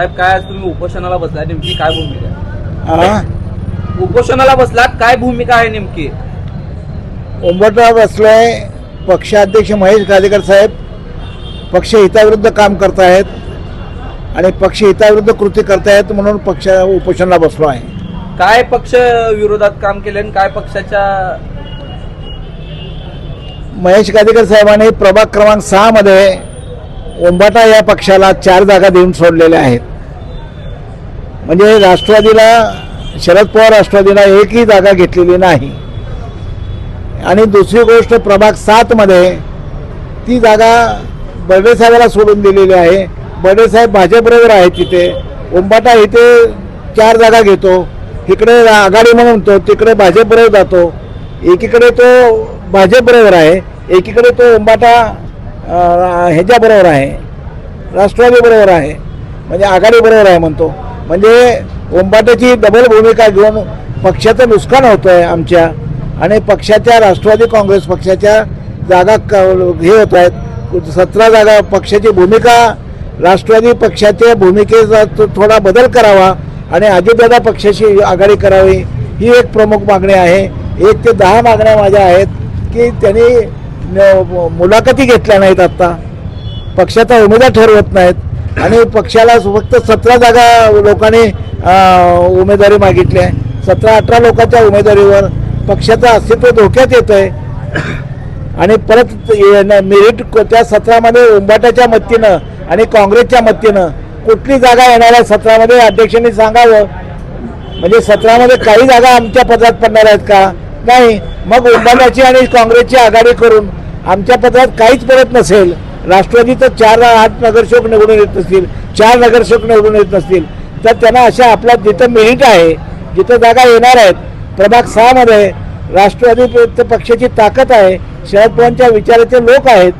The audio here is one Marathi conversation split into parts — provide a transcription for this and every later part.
साहेब काय आज तुम्ही उपोषणाला बसलाय, नेमकी काय भूमिका आहे? उपोषणाला बसलात, काय भूमिका आहे नेमकी? उंबरठा बसलोय. पक्षाध्यक्ष महेश गादेकर साहेब पक्ष हिताविरुद्ध काम करतायत आणि पक्ष हिताविरुद्ध कृती करतायत म्हणून पक्ष उपोषणाला बसलो आहे. काय पक्ष विरोधात काम केले आणि काय पक्षाच्या? महेश गादेकर साहेबांनी प्रभाग क्रमांक 6 मध्ये उंबरठा या पक्षाला 4 जागा देऊन सोडलेल्या आहेत. म्हणजे राष्ट्रवादीला, शरद पवार राष्ट्रवादीला एकही जागा घेतलेली नाही. आणि दुसरी गोष्ट, प्रभाग 7 मध्ये ती जागा बर्डे साहेबाला सोडून दिलेली आहे. बर्डे साहेब भाजपबरोबर आहेत तिथे. उंबरठा इथे 4 जागा घेतो, इकडे आघाडी म्हणून तो, तिकडे भाजपबरोबर जातो. एकीकडे तो भाजपबरोबर आहे, एकीकडे तो उंबरठा ह्याच्याबरोबर आहे, राष्ट्रवादीबरोबर आहे, म्हणजे आघाडीबरोबर आहे म्हणतो. म्हणजे उंबरठ्याची डबल भूमिका घेऊन पक्षाचं नुकसान होतं आहे आमच्या. आणि पक्षाच्या, राष्ट्रवादी काँग्रेस पक्षाच्या जागा हे होत आहेत. 17 जागा. पक्षाची भूमिका, राष्ट्रवादी पक्षाच्या भूमिकेचा थोडा बदल करावा आणि अजितदादा पक्षाशी आघाडी करावी, ही एक प्रमुख मागणी आहे. 1 ते 10 मागण्या माझ्या आहेत की त्यांनी मुलाखती घेतल्या नाहीत, आत्ता पक्षाचा उमेदवार ठरवत नाहीत आणि पक्षाला फक्त 17 जागा लोकांनी उमेदवारी मागितली आहे. 17-18 लोकांच्या उमेदवारीवर पक्षाचं अस्तित्व धोक्यात येत आहे. आणि परत मेरिट त्या 17 मध्ये उंबरठ्याच्या मतीनं आणि काँग्रेसच्या मतीनं कुठली जागा येणार आहे 17 मध्ये, अध्यक्षांनी सांगावं. म्हणजे 17 मध्ये काही जागा आमच्या पदरात पडणार आहेत का? नाही. मग उंबरठ्याची आणि काँग्रेसची आघाडी करून आमच्या पदरात काहीच पडत नसेल, राष्ट्रवादीचं 4-8 नगरसेवक निवडून येत नसतील, 4 नगरसेवक निवडून येत नसतील, तर त्यांना अशा आपला जिथं मेरिट आहे, जिथं जागा येणार आहेत, प्रभाग 6 मध्ये राष्ट्रवादी पक्षाची ताकद आहे, शरद पवारांच्या विचाराचे लोक आहेत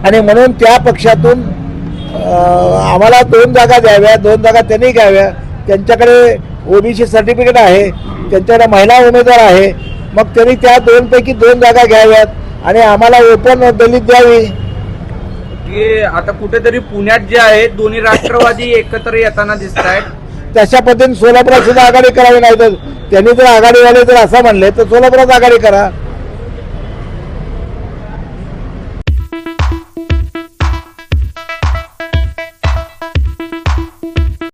आणि म्हणून त्या पक्षातून आम्हाला 2 जागा द्याव्या, 2 जागा त्यांनी घ्याव्या. त्यांच्याकडे ओबीसी सर्टिफिकेट आहे, त्यांच्याकडे महिला उमेदवार आहे, मग त्यांनी त्या 2 पैकी 2 जागा घ्याव्यात आणि आम्हाला ओपन दलित द्यावी. की आता कुठेतरी पुण्यात जे आहे दोन्ही राष्ट्रवादी एकत्र येताना दिसत आहेत, तशा पद्धतीने सोलापुरात सुद्धा आघाडी करावी. नाही तर त्यांनी जर आघाडीवाले जर असं म्हणले तर सोलापुरात आघाडी करा.